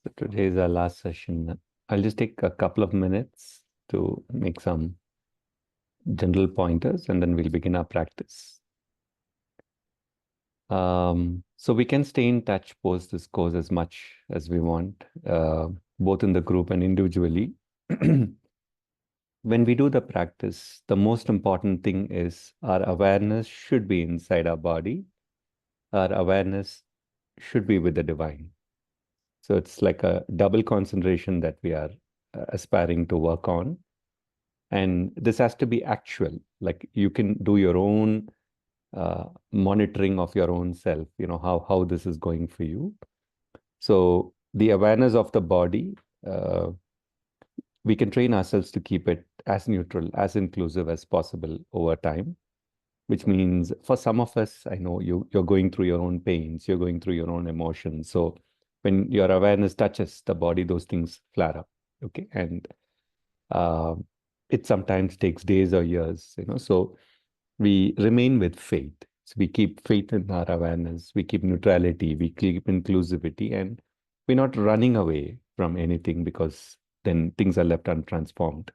So today is our last session. I'll just take a couple of minutes to make some general pointers and then we'll begin our practice. So we can stay in touch post this course as much as we want, both in the group and individually. When we do the practice, the most important thing is our awareness should be inside our body. Our awareness should be with the divine. So it's like a double concentration that we are aspiring to work on. And this has to be actual, like you can do your own monitoring of your own self, how this is going for you. So the awareness of the body, uh, we can train ourselves to keep it as neutral, as inclusive as possible over time, which means for some of us, I know you're going through your own pains, you're going through your own emotions. So when your awareness touches the body, those things flare up. Okay. And uh, it sometimes takes days or years, so we remain with faith. So we keep faith in our awareness, we keep neutrality, we keep inclusivity, and we're not running away from anything because then things are left untransformed.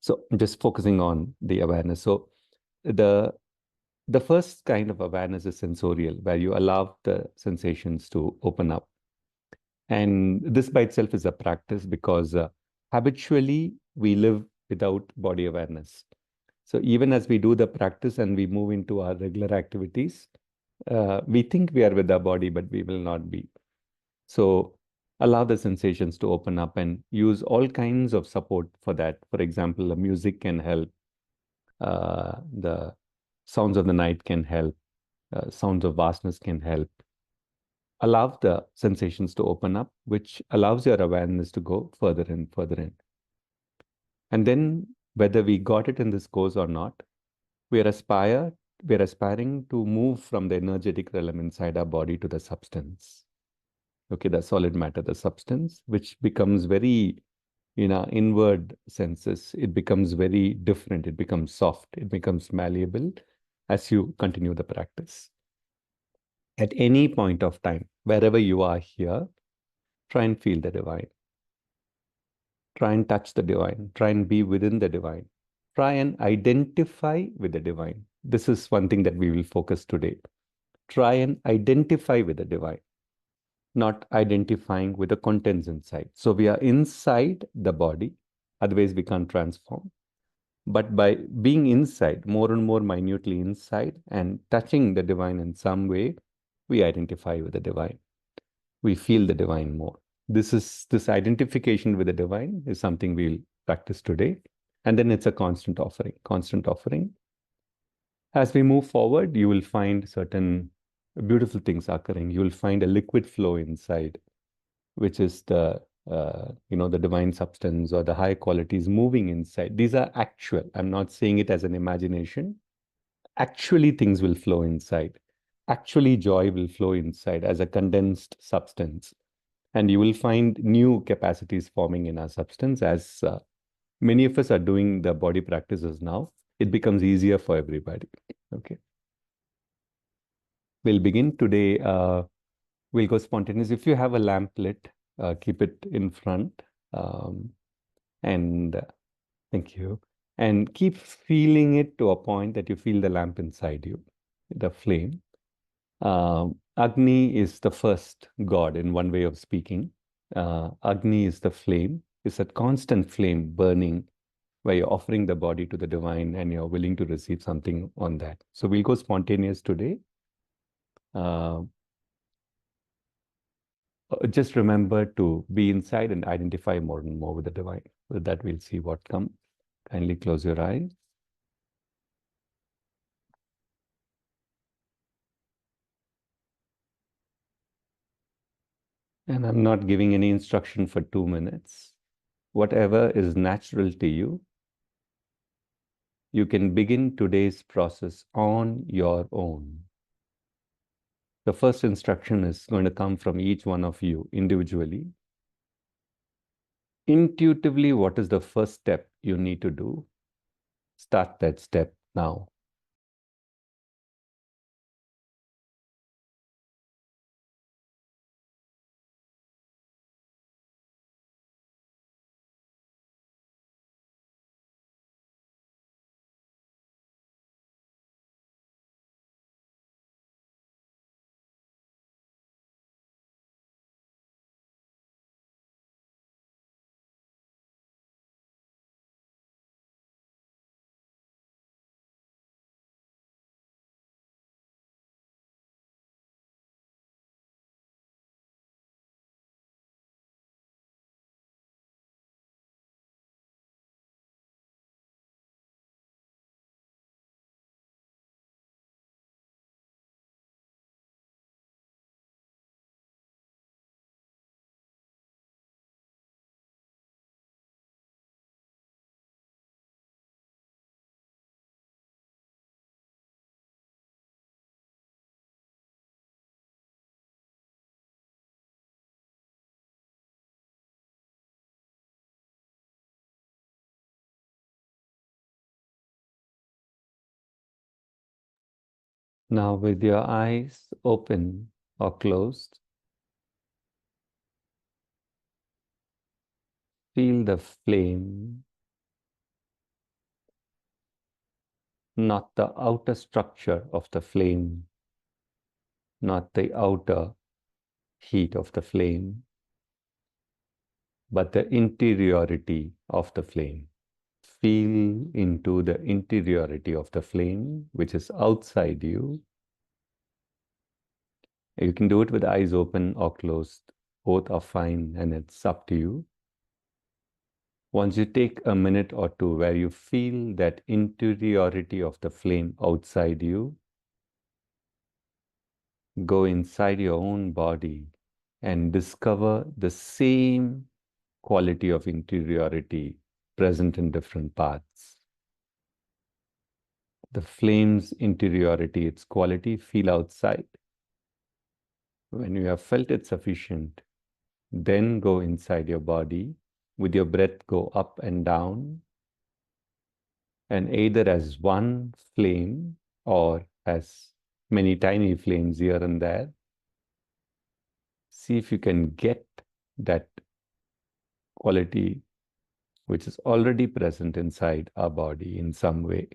So just focusing on the awareness. So the the first kind of awareness is sensorial, where you allow the sensations to open up. And this by itself is a practice because habitually we live without body awareness. So even as we do the practice and we move into our regular activities, we think we are with our body, but we will not be. So allow the sensations to open up and use all kinds of support for that. For example, the music can help, the sounds of the night can help, sounds of vastness can help. Allow the sensations to open up, which allows your awareness to go further and further in. And then, whether we got it in this course or not, we are aspiring to move from the energetic realm inside our body to the substance. Okay, the solid matter, the substance, which becomes very, in our inward senses, it becomes very different. It becomes soft. It becomes malleable as you continue the practice. At any point of time, wherever you are here, try and feel the divine. Try and touch the divine. Try and be within the divine. Try and identify with the divine. This is one thing that we will focus today. Try and identify with the divine, not identifying with the contents inside. So we are inside the body, otherwise we can't transform. But by being inside, more and more minutely inside, and touching the divine in some way, we identify with the divine. We feel the divine more. This identification with the divine is something we'll practice today. And then it's a constant offering, constant offering. As we move forward, you will find certain beautiful things occurring. You will find a liquid flow inside, which is the divine substance or the high qualities moving inside. These are actual. I'm not saying it as an imagination. Actually, things will flow inside. Actually, joy will flow inside as a condensed substance. And you will find new capacities forming in our substance as many of us are doing the body practices now. It becomes easier for everybody. Okay. We'll begin today. We'll go spontaneous. If you have a lamp lit, keep it in front. And thank you. And keep feeling it to a point that you feel the lamp inside you, the flame. Agni is the first god in one way of speaking. Agni is the flame. It's a constant flame burning where you're offering the body to the divine and you're willing to receive something on that. So we'll go spontaneous today. Just remember to be inside and identify more and more with the divine. With that, we'll see what comes. Kindly close your eyes. And I'm not giving any instruction for 2 minutes. Whatever is natural to you, you can begin today's process on your own. The first instruction is going to come from each one of you individually. Intuitively, what is the first step you need to do? Start that step now. Now, with your eyes open or closed, feel the flame, not the outer structure of the flame, not the outer heat of the flame, but the interiority of the flame. Feel into the interiority of the flame, which is outside you. You can do it with eyes open or closed. Both are fine, and it's up to you. Once you take a minute or two where you feel that interiority of the flame outside you, go inside your own body and discover the same quality of interiority present in different parts. The flame's interiority, its quality, feel outside. When you have felt it sufficient, then go inside your body. With your breath, go up and down, and either as one flame or as many tiny flames here and there. See if you can get that quality which is already present inside our body in some way.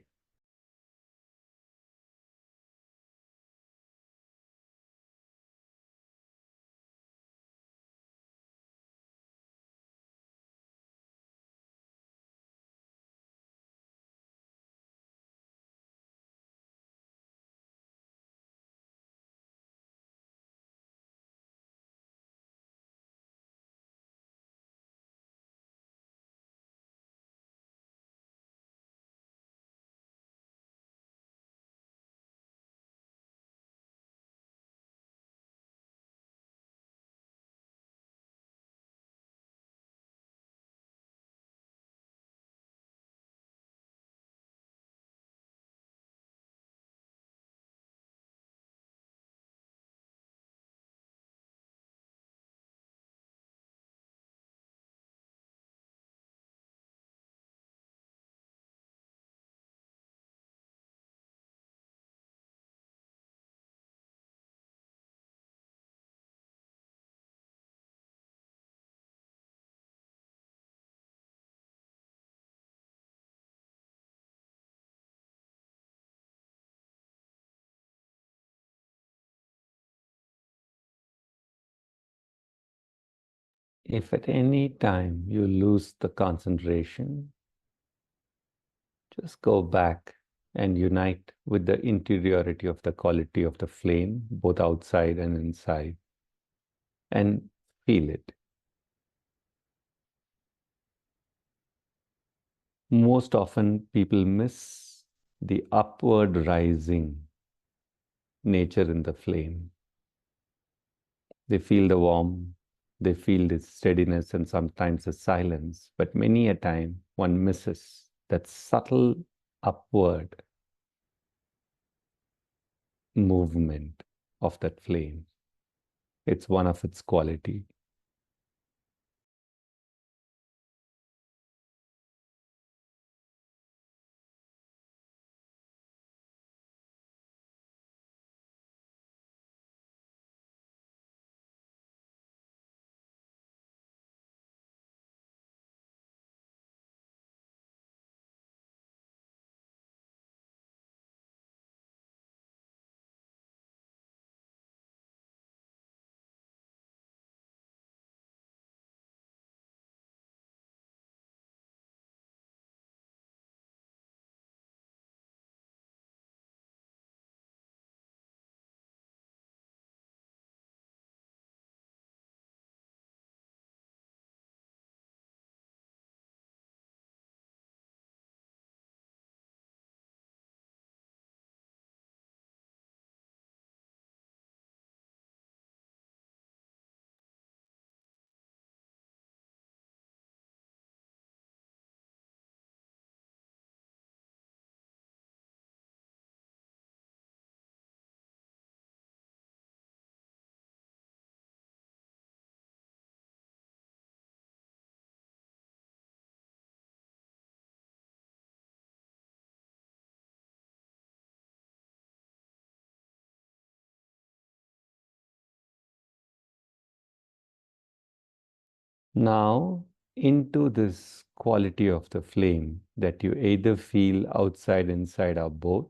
If at any time you lose the concentration, just go back and unite with the interiority of the quality of the flame, both outside and inside, and feel it. Most often, people miss the upward rising nature in the flame. They feel the warmth, they feel the steadiness and sometimes the silence, but many a time one misses that subtle upward movement of that flame. It's one of its quality. Now, into this quality of the flame that you either feel outside, inside, or both,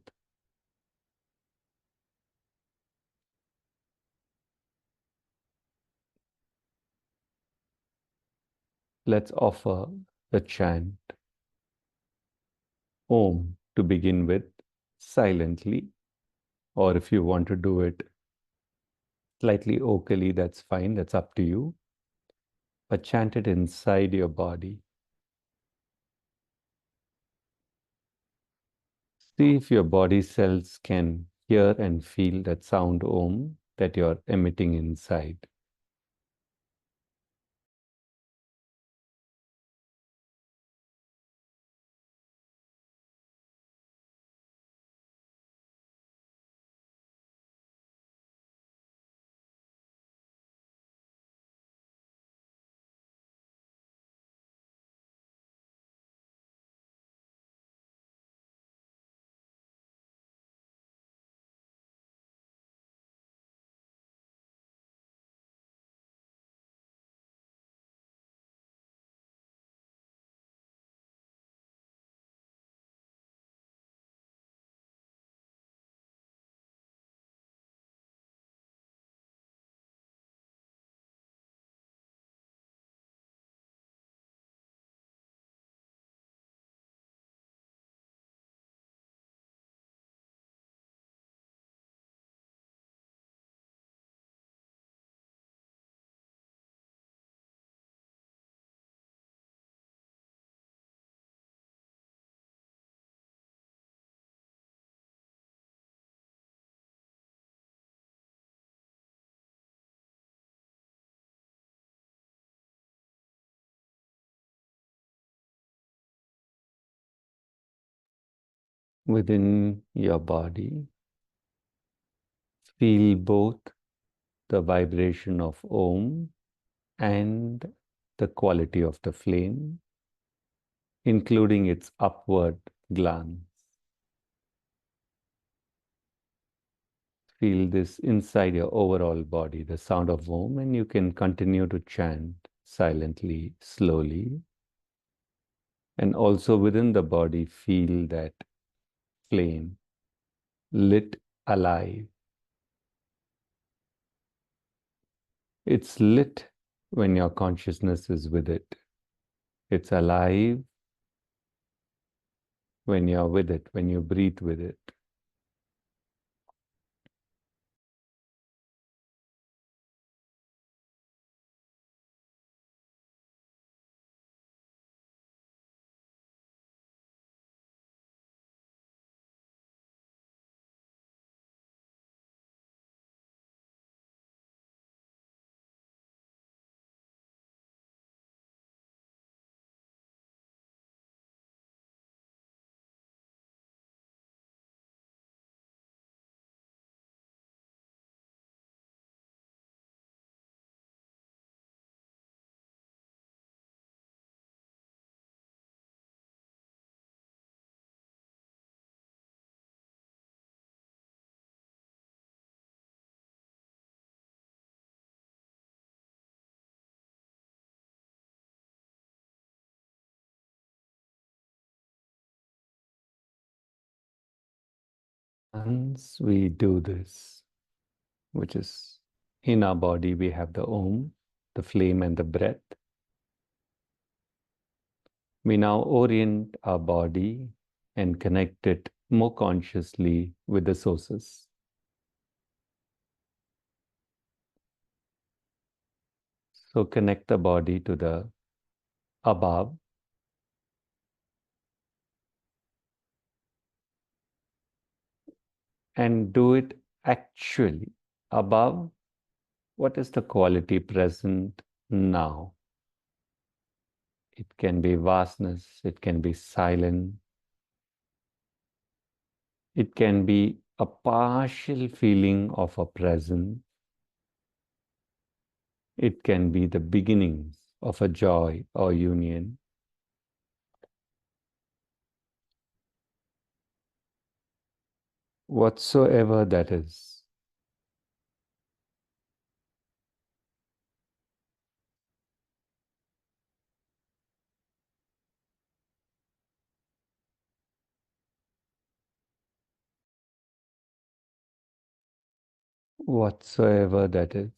let's offer the chant Om to begin with silently, or if you want to do it slightly vocally, that's fine, that's up to you. But chant it inside your body. See if your body cells can hear and feel that sound Om that you're emitting inside. Within your body, feel both the vibration of Om and the quality of the flame, including its upward glance. Feel this inside your overall body, the sound of Om, and you can continue to chant silently, slowly. And also within the body, feel that flame lit alive. It's lit when your consciousness is with it. It's alive when you're with it, when you breathe with it. Once we do this, which is in our body, we have the Om, the flame, and the breath. We now orient our body and connect it more consciously with the sources. So connect the body to the above and do it actually. Above, what is the quality present now? It can be vastness, it can be silent, it can be a partial feeling of a presence. It can be the beginnings of a joy or union. Whatsoever that is. whatsoever that is.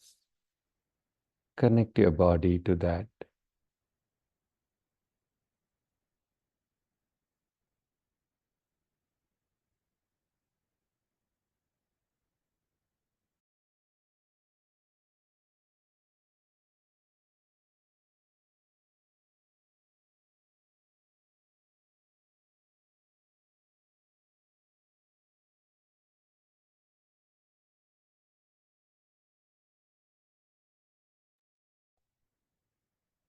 Connect your body to that.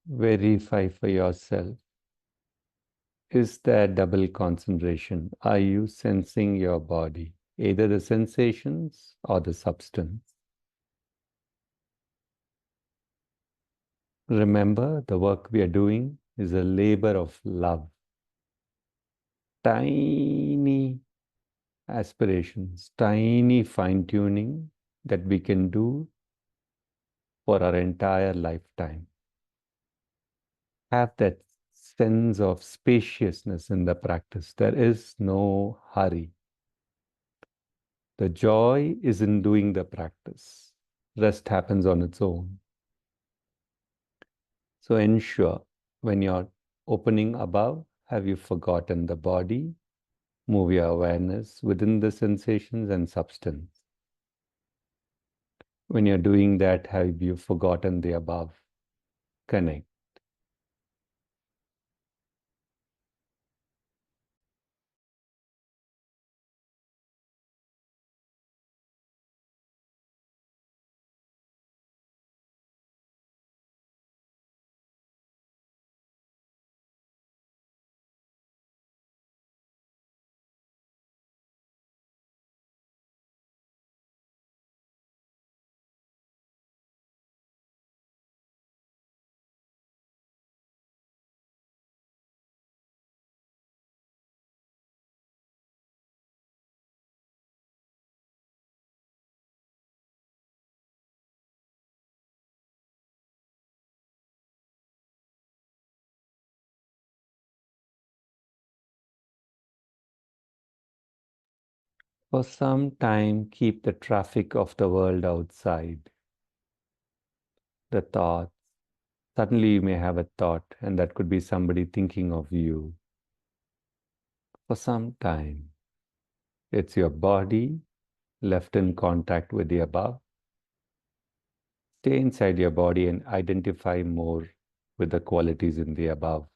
Verify for yourself. Is there double concentration? Are you sensing your body, either the sensations or the substance? Remember, the work we are doing is a labor of love. Tiny aspirations, tiny fine tuning that we can do for our entire lifetime. Have that sense of spaciousness in the practice. There is no hurry. The joy is in doing the practice. Rest happens on its own. So ensure when you're opening above, have you forgotten the body? Move your awareness within the sensations and substance. When you're doing that, have you forgotten the above? Connect. For some time, keep the traffic of the world outside, the thoughts. Suddenly you may have a thought, and that could be somebody thinking of you. For some time, it's your body left in contact with the above. Stay inside your body and identify more with the qualities in the above.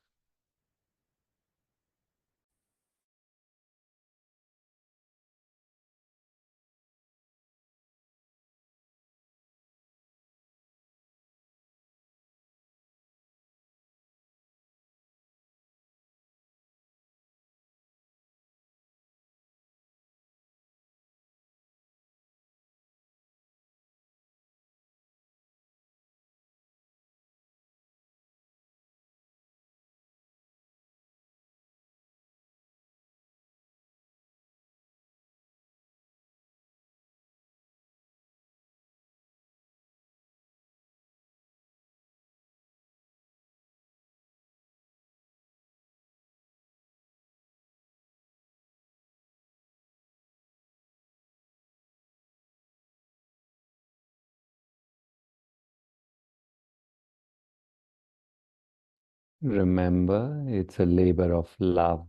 Remember, it's a labor of love.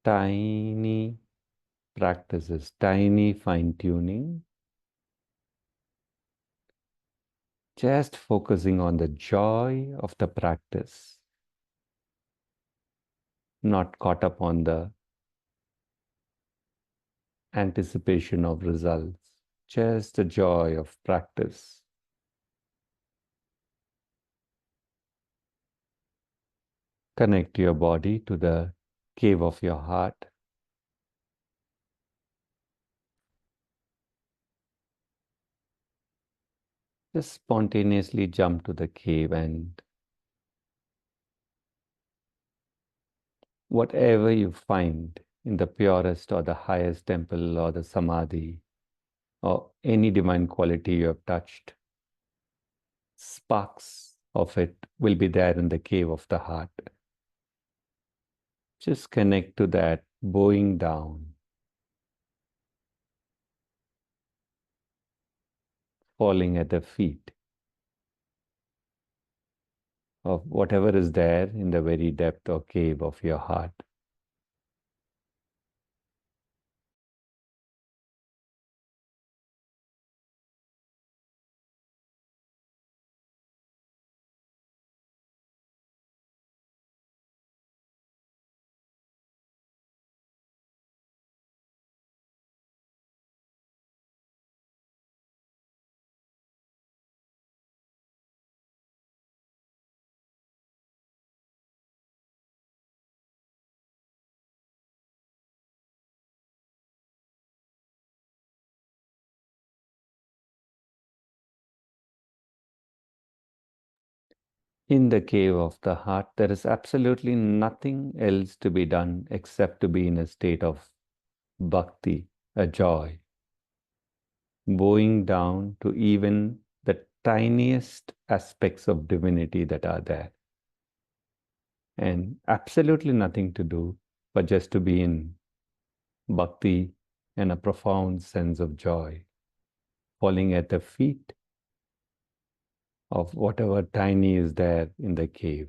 Tiny practices, tiny fine tuning, just focusing on the joy of the practice, not caught up on the anticipation of results, just the joy of practice. Connect your body to the cave of your heart. Just spontaneously jump to the cave, and whatever you find in the purest or the highest temple or the samadhi or any divine quality you have touched, sparks of it will be there in the cave of the heart. Just connect to that, bowing down. falling at the feet of whatever is there in the very depth or cave of your heart. In the cave of the heart, there is absolutely nothing else to be done except to be in a state of bhakti, a joy, bowing down to even the tiniest aspects of divinity that are there. And absolutely nothing to do but just to be in bhakti and a profound sense of joy, falling at the feet of whatever tiny is there in the cave.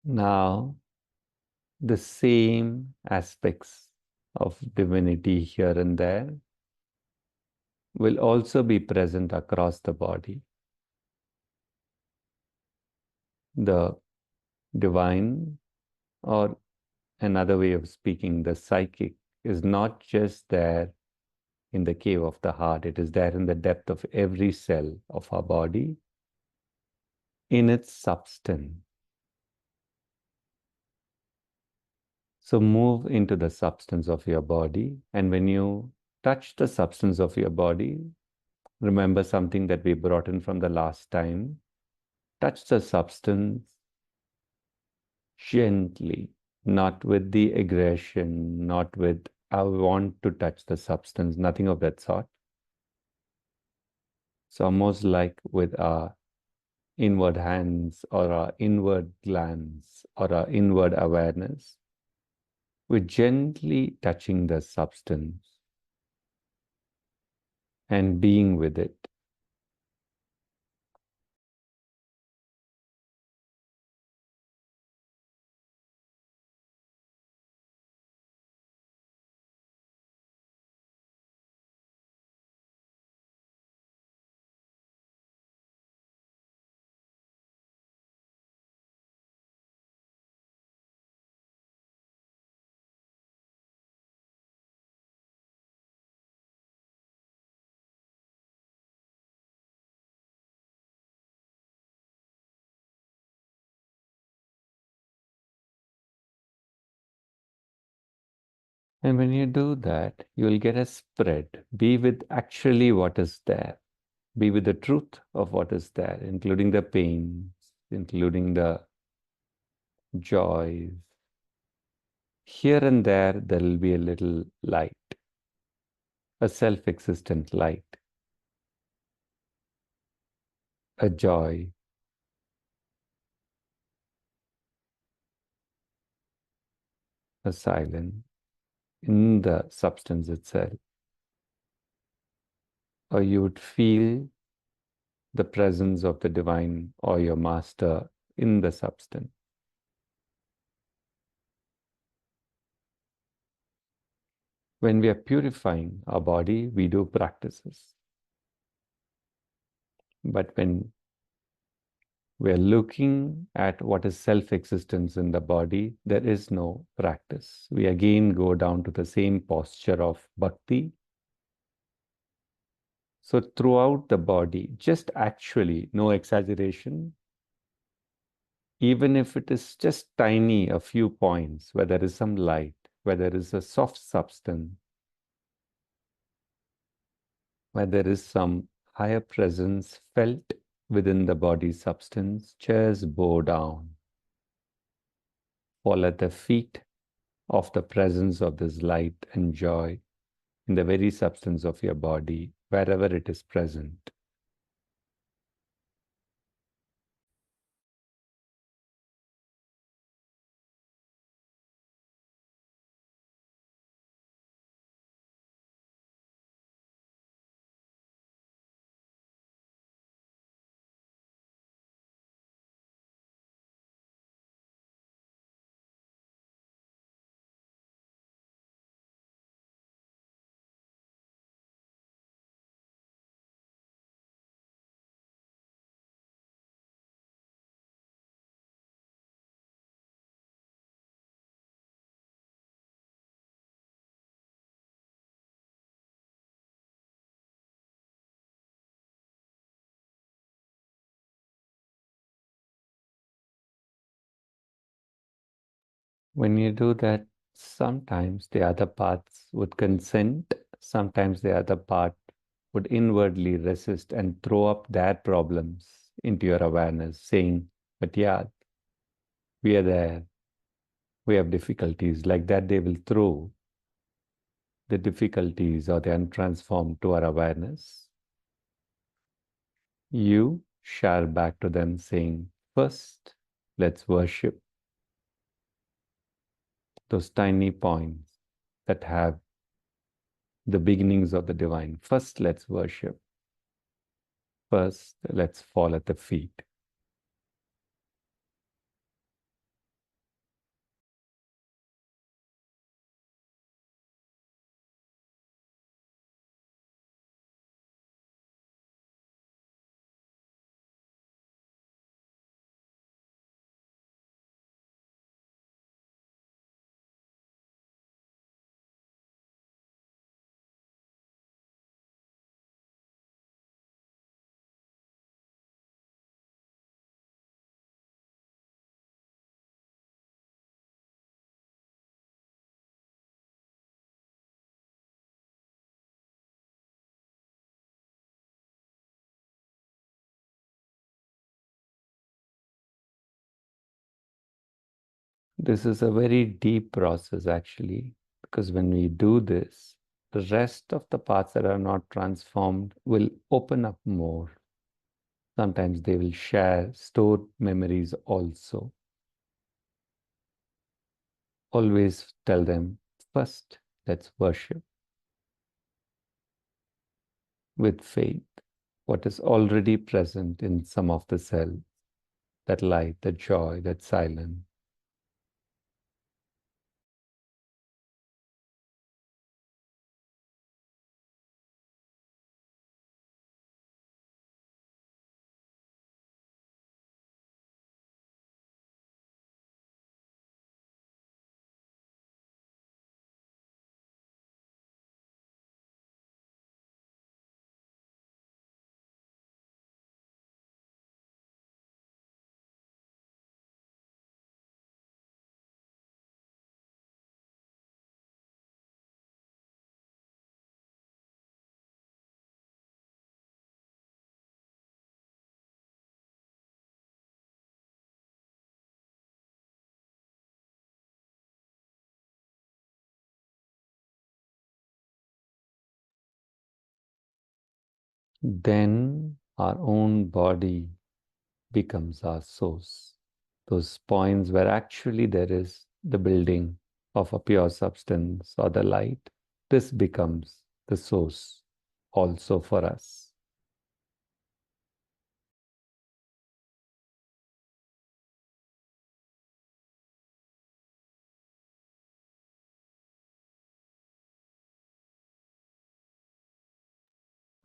Now, the same aspects of divinity here and there will also be present across the body. The divine, or another way of speaking, the psychic, is not just there in the cave of the heart, it is there in the depth of every cell of our body, in its substance. So move into the substance of your body, and when you touch the substance of your body, remember something that we brought in from the last time. Touch the substance gently, not with the aggression, not with, I want to touch the substance, nothing of that sort. So almost like with our inward hands or our inward glance or our inward awareness, we're gently touching the substance and being with it. And when you do that, you'll get a spread. Be with actually what is there. Be with the truth of what is there, including the pains, including the joys. Here and there will be a little light, a self-existent light, a joy, a silence in the substance itself. Or you would feel the presence of the divine or your master in the substance. When we are purifying our body, we do practices. But when we are looking at what is self-existence in the body, there is no practice. We again go down to the same posture of bhakti. So throughout the body, just actually, no exaggeration, even if it is just tiny, a few points where there is some light, where there is a soft substance, where there is some higher presence felt within the body substance, just bow down, fall at the feet of the presence of this light and joy in the very substance of your body, wherever it is present. When you do that, sometimes the other parts would consent, sometimes the other part would inwardly resist and throw up their problems into your awareness, saying, but yeah, we are there, we have difficulties. Like that, they will throw the difficulties or the untransformed to our awareness. You share back to them, saying, first, let's worship those tiny points that have the beginnings of the divine. First, let's worship. First, let's fall at the feet. This is a very deep process, actually, because when we do this, the rest of the parts that are not transformed will open up more. Sometimes they will share stored memories also. Always tell them, first, let's worship with faith what is already present in some of the cells, that light, that joy, that silence. Then our own body becomes our source. Those points where actually there is the building of a pure substance or the light, this becomes the source also for us.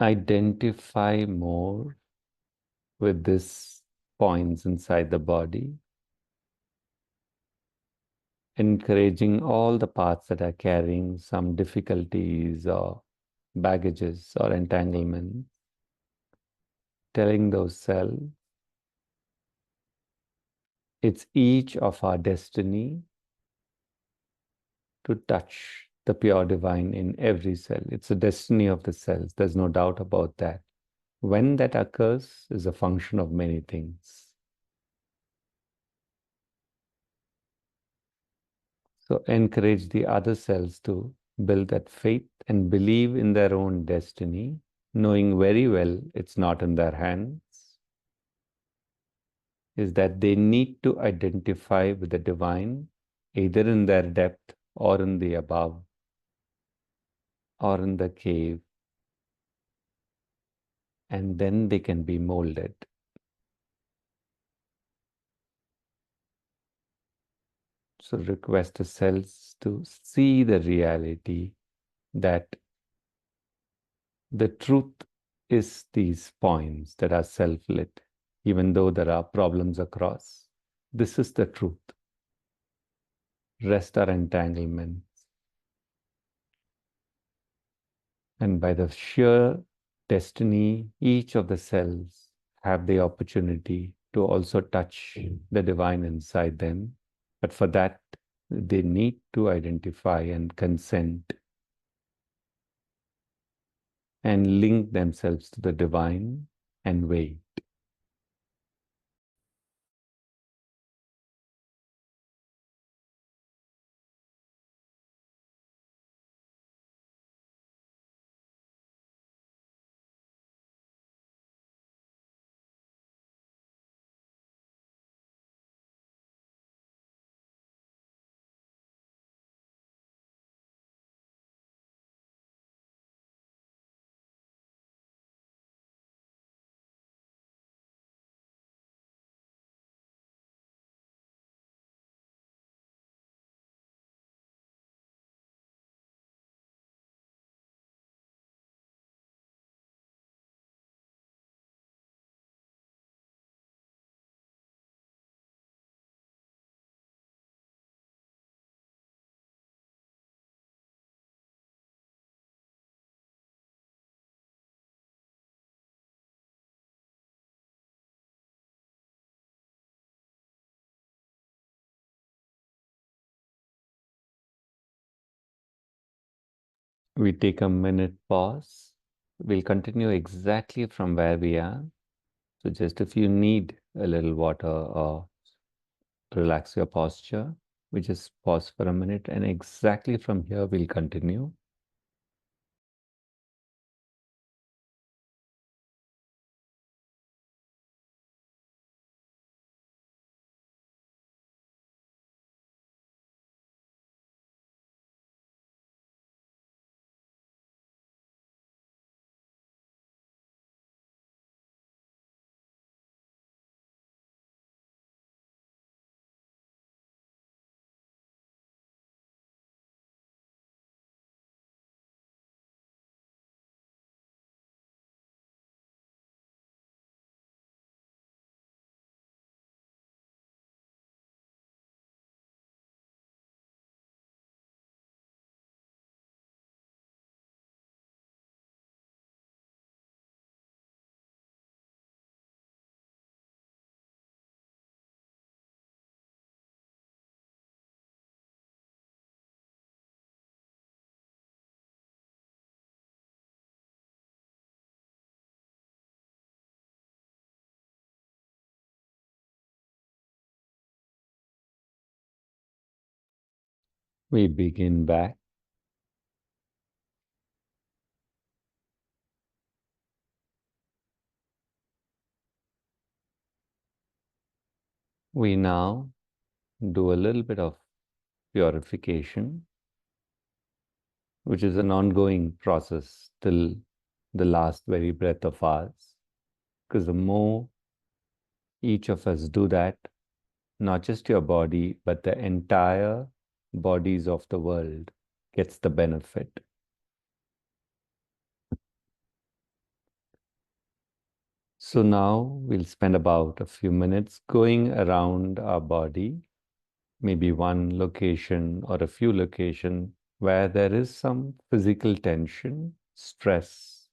Identify more with these points inside the body, encouraging all the parts that are carrying some difficulties or baggages or entanglements. telling those cells it's each of our destiny to touch the pure divine in every cell. It's a destiny of the cells. There's no doubt about that. When that occurs is a function of many things. So encourage the other cells to build that faith and believe in their own destiny, knowing very well it's not in their hands, is that they need to identify with the divine, either in their depth or in the above or in the cave, and then they can be molded. So request the cells to see the reality that the truth is these points that are self-lit, even though there are problems across. This is the truth. Rest our entanglements. And by the sheer destiny, each of the cells have the opportunity to also touch the divine inside them. But for that, they need to identify and consent and link themselves to the divine and wait. We take a minute pause. We'll continue exactly from where we are. So just if you need a little water or relax your posture, we just pause for a minute, and exactly from here we'll continue. We begin back. We now do a little bit of purification, which is an ongoing process till the last very breath of ours. Because the more each of us do that, not just your body, but the entire bodies of the world gets the benefit. So now we'll spend about a few minutes going around our body, maybe one location or a few locations where there is some physical tension, stress,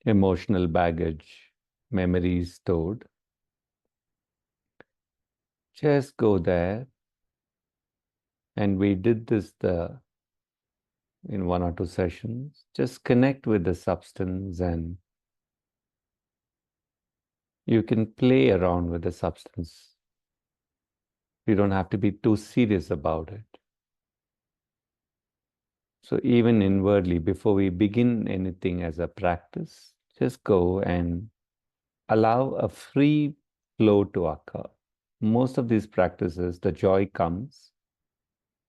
emotional baggage, memories stored. Just go there. And we did this in 1 or 2 sessions. Just connect with the substance and you can play around with the substance. You don't have to be too serious about it. So even inwardly, before we begin anything as a practice, just go and allow a free flow to occur. Most of these practices, the joy comes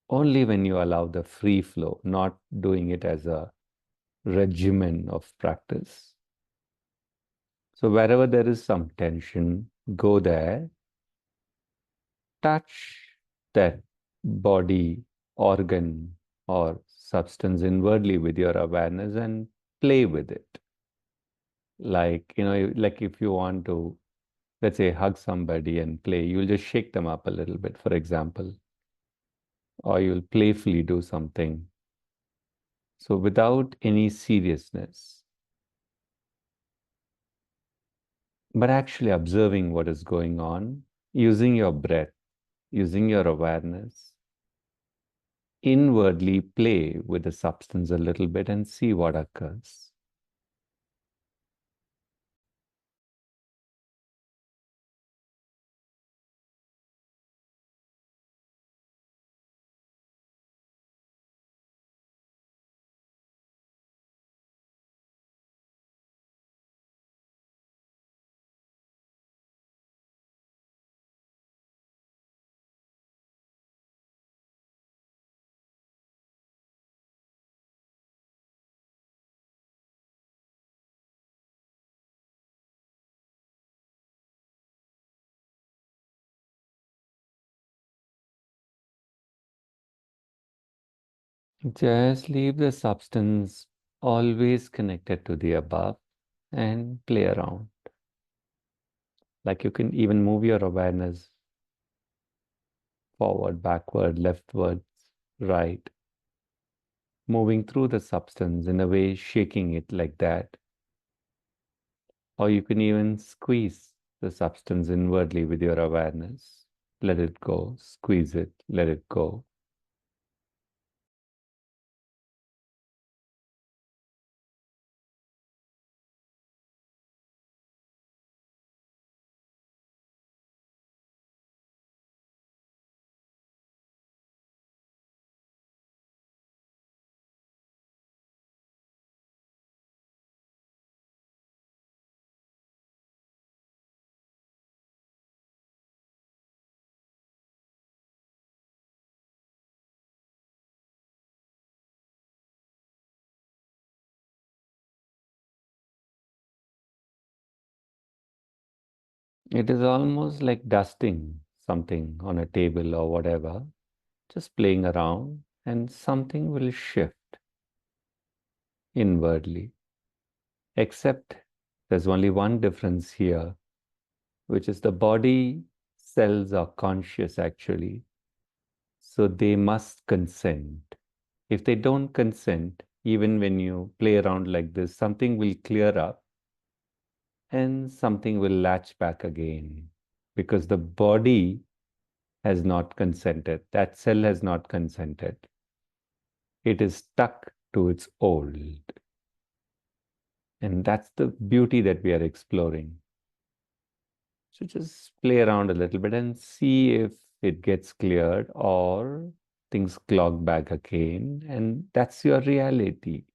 only when you allow the free flow, not doing it as a regimen of practice. So wherever there is some tension, go there, touch that body, organ, or substance inwardly with your awareness and play with it. Like, like if you want to, let's say, hug somebody and play, you'll just shake them up a little bit, for example, or you'll playfully do something. So without any seriousness, but actually observing what is going on, using your breath, using your awareness, inwardly play with the substance a little bit and see what occurs. Just leave the substance always connected to the above and play around. Like you can even move your awareness forward, backward, leftwards, right, moving through the substance in a way, shaking it like that. Or you can even squeeze the substance inwardly with your awareness. Let it go, squeeze it, let it go. It is almost like dusting something on a table or whatever, just playing around, and something will shift inwardly. Except there's only one difference here, which is the body cells are conscious actually, so they must consent. If they don't consent, even when you play around like this, something will clear up and something will latch back again because the body has not consented. That cell has not consented. It is stuck to its old. And that's the beauty that we are exploring. So just play around a little bit and see if it gets cleared or things clog back again. And that's your reality.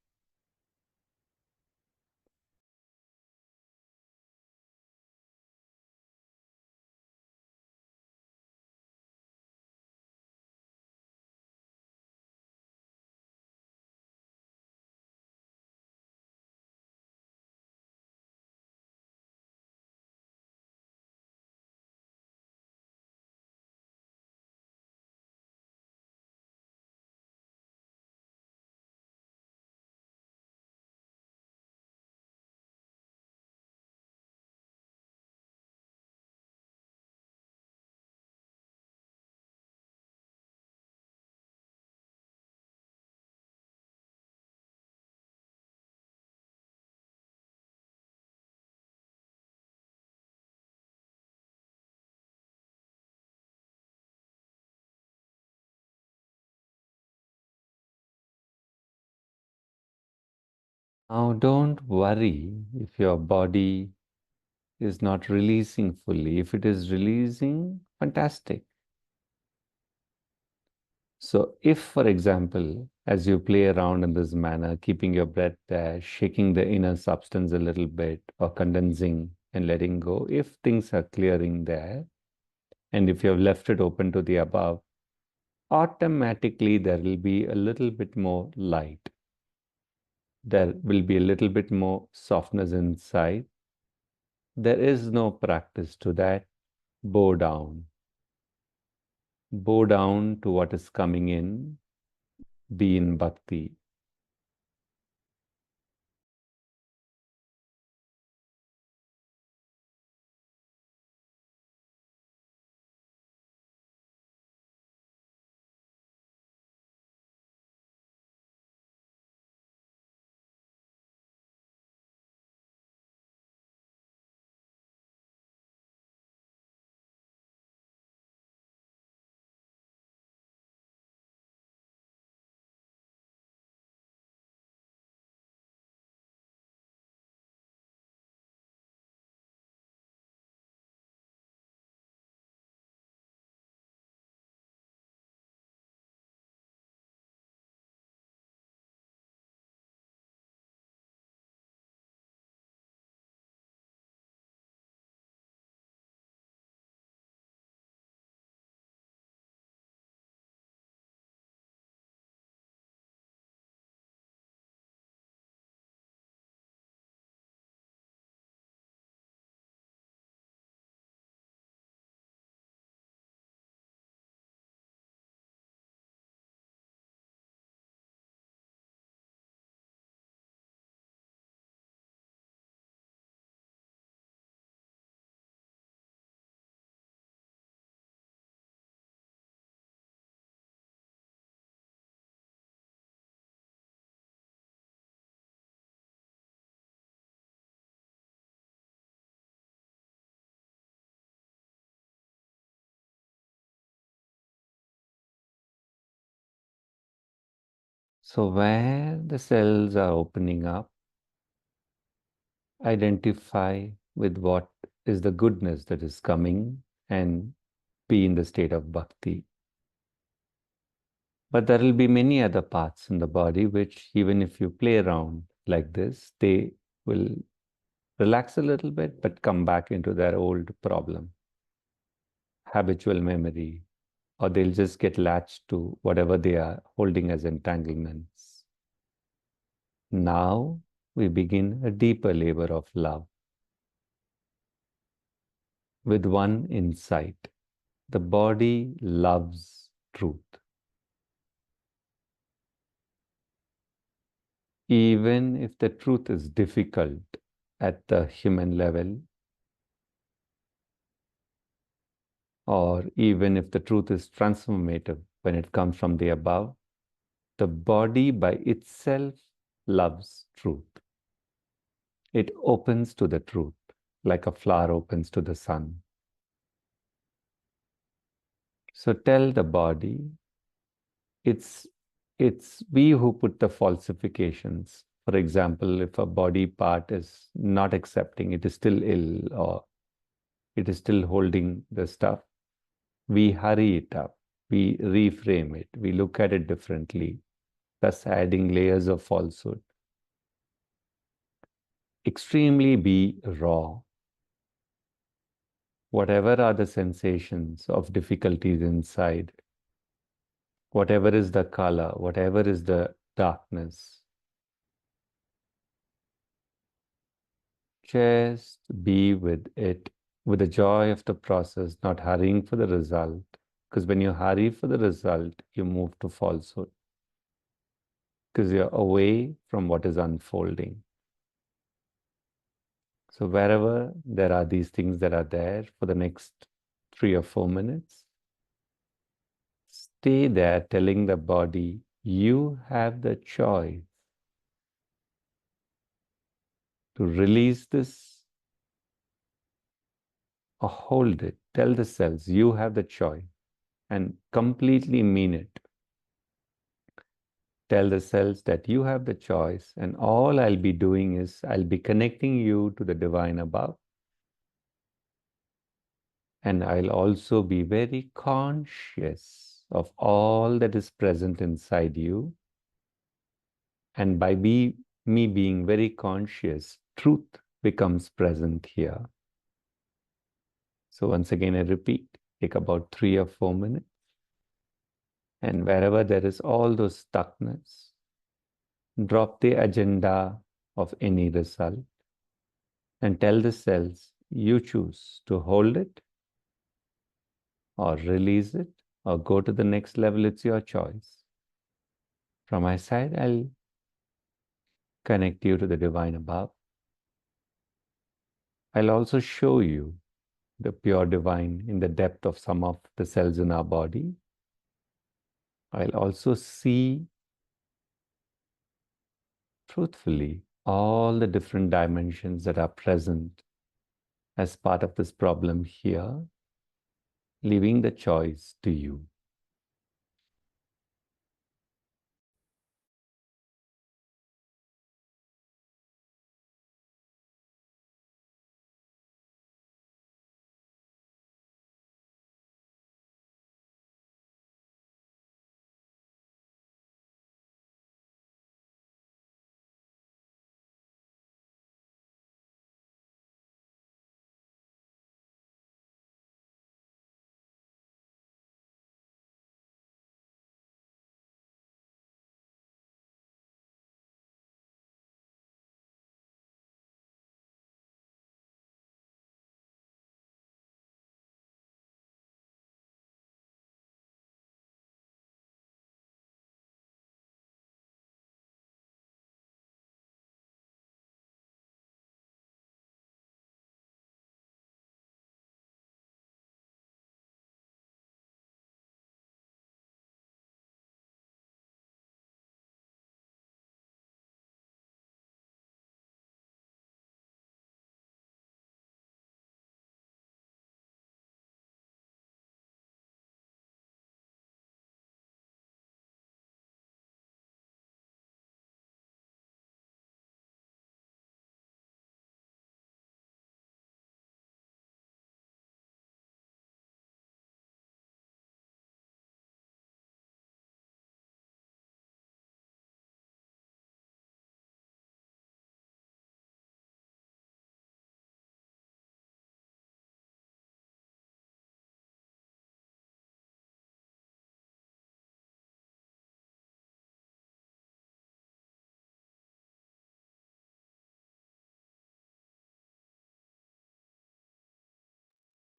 Now, don't worry if your body is not releasing fully. If it is releasing, fantastic. So, if, for example, as you play around in this manner, keeping your breath there, shaking the inner substance a little bit, or condensing and letting go, if things are clearing there, and if you have left it open to the above, automatically there will be a little bit more light. There will be a little bit more softness inside. There is no practice to that. Bow down. Bow down to what is coming in. Be in bhakti. So, where the cells are opening up, identify with what is the goodness that is coming and be in the state of bhakti. But there will be many other parts in the body which, even if you play around like this, they will relax a little bit but come back into their old problem, habitual memory, or they'll just get latched to whatever they are holding as entanglements. Now we begin a deeper labor of love with one insight. The body loves truth. Even if the truth is difficult at the human level, or even if the truth is transformative when it comes from the above, the body by itself loves truth. It opens to the truth like a flower opens to the sun. So tell the body, it's it's we who put the falsifications. For example, if a body part is not accepting, it is still ill or it is still holding the stuff, we hurry it up, we reframe it, we look at it differently, thus adding layers of falsehood. Extremely be raw. Whatever are the sensations of difficulties inside, whatever is the color, whatever is the darkness, just be with it, with the joy of the process, not hurrying for the result. Because when you hurry for the result, you move to falsehood. Because you're away from what is unfolding. So wherever there are these things that are there for the next 3 or 4 minutes, stay there telling the body, you have the choice to release this or hold it. Tell the cells, you have the choice and completely mean it. Tell the cells that you have the choice, and all I'll be doing is I'll be connecting you to the divine above. And I'll also be very conscious of all that is present inside you. And by me being very conscious, truth becomes present here. So once again, I repeat, take about 3 or 4 minutes. And wherever there is all those stuckness, drop the agenda of any result and tell the cells you choose to hold it or release it or go to the next level. It's your choice. From my side, I'll connect you to the divine above. I'll also show you the pure divine in the depth of some of the cells in our body. I'll also see truthfully all the different dimensions that are present as part of this problem here, leaving the choice to you.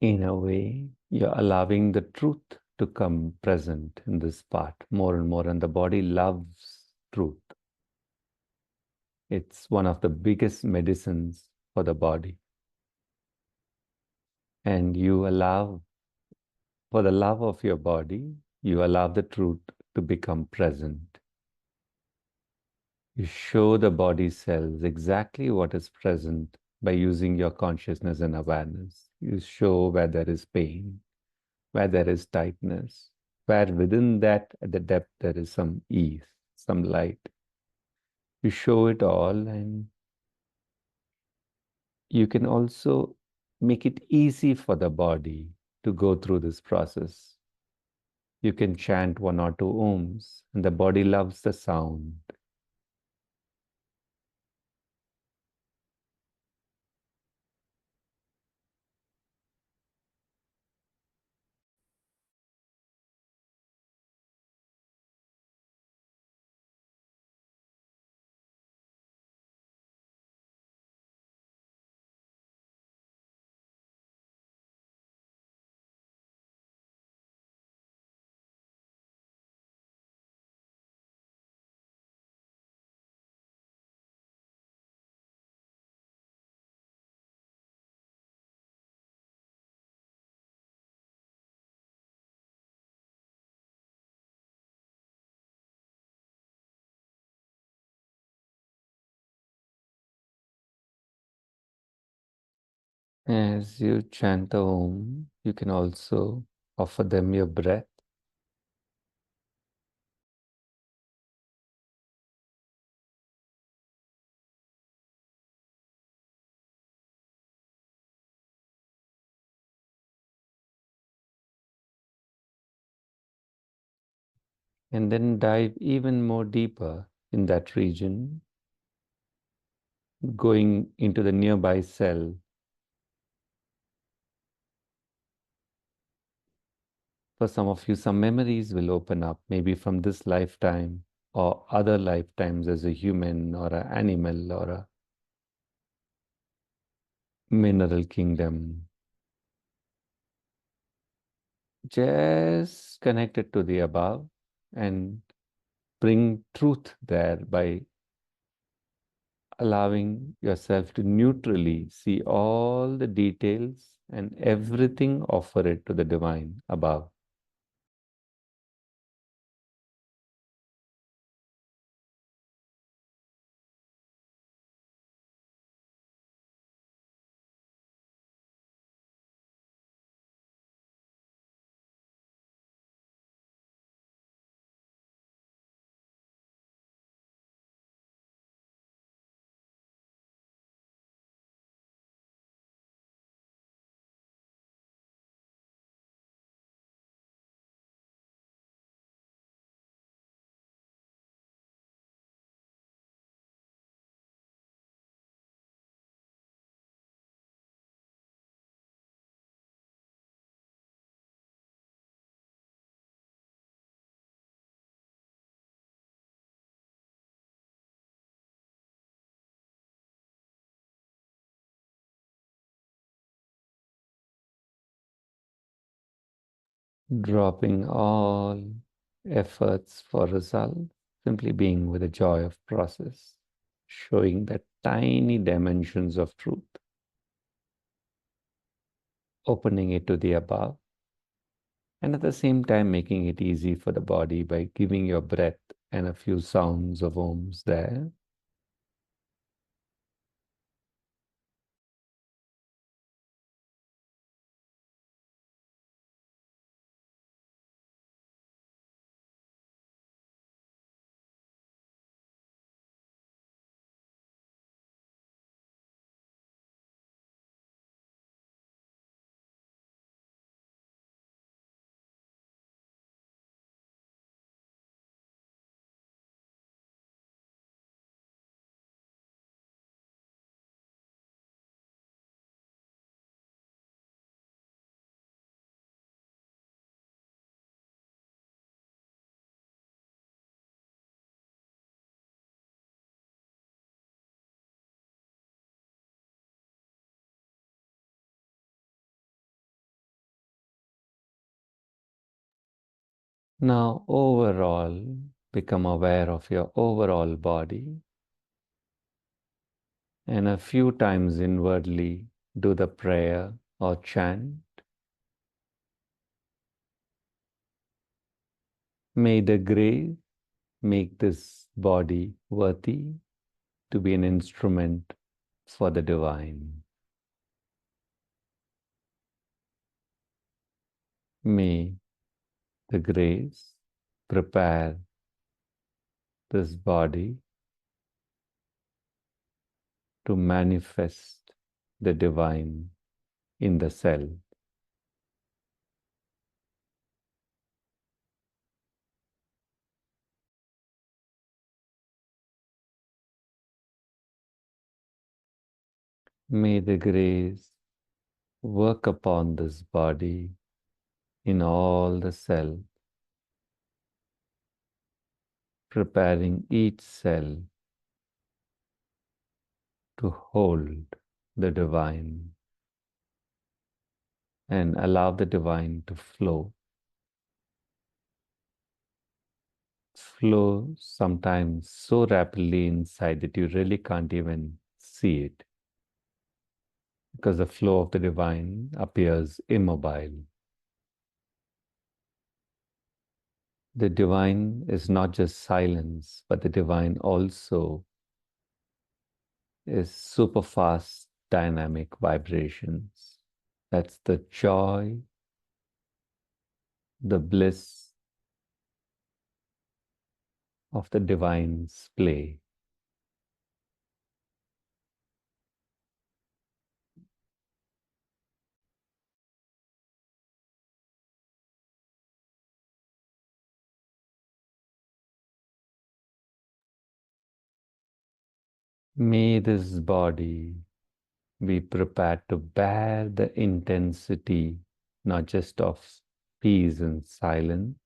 In a way, you're allowing the truth to come present in this part more and more, and the body loves truth. It's one of the biggest medicines for the body. And you allow, for the love of your body, you allow the truth to become present. You show the body cells exactly what is present by using your consciousness and awareness. You show where there is pain, where there is tightness, where within that, at the depth, there is some ease, some light. You show it all, and you can also make it easy for the body to go through this process. You can chant 1 or 2 ohms, and the body loves the sound. As you chant the Om, you can also offer them your breath. And then dive even more deeper in that region, going into the nearby cell. For some of you, some memories will open up, maybe from this lifetime or other lifetimes as a human or an animal or a mineral kingdom. Just connect it to the above and bring truth there by allowing yourself to neutrally see all the details and everything, offer it to the divine above. Dropping all efforts for result, simply being with the joy of process, showing the tiny dimensions of truth, opening it to the above, and at the same time making it easy for the body by giving your breath and a few sounds of ohms there. Now, overall, become aware of your overall body, and a few times inwardly do the prayer or chant. May the grace make this body worthy to be an instrument for the divine. May the grace prepare this body to manifest the divine in the cell. May the grace work upon this body in all the cells, preparing each cell to hold the divine and allow the divine to flow. Flow sometimes so rapidly inside that you really can't even see it, because the flow of the divine appears immobile. The divine is not just silence, but the divine also is super fast dynamic vibrations. That's the joy, the bliss of the divine's play. May this body be prepared to bear the intensity, not just of peace and silence,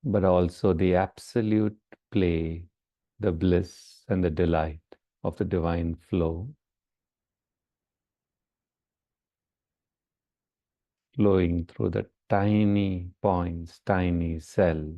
but also the absolute play, the bliss and the delight of the divine flow, flowing through the tiny points, tiny cells.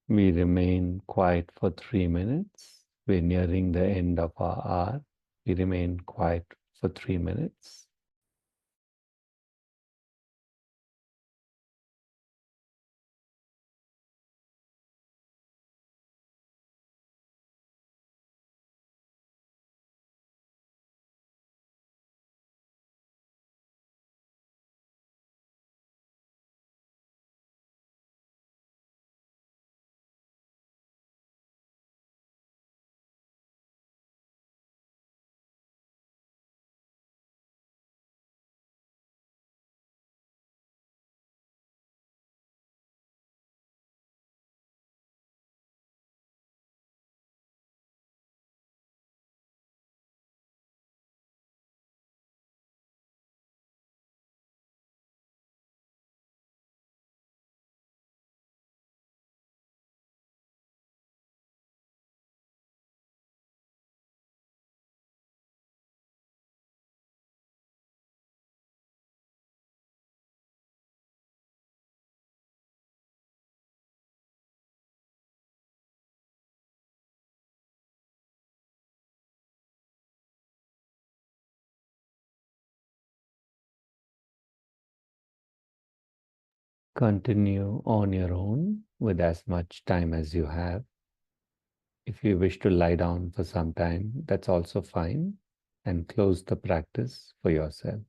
We remain quiet for 3 minutes. We're nearing the end of our hour. We remain quiet for 3 minutes. Continue on your own with as much time as you have. If you wish to lie down for some time, that's also fine, and close the practice for yourself.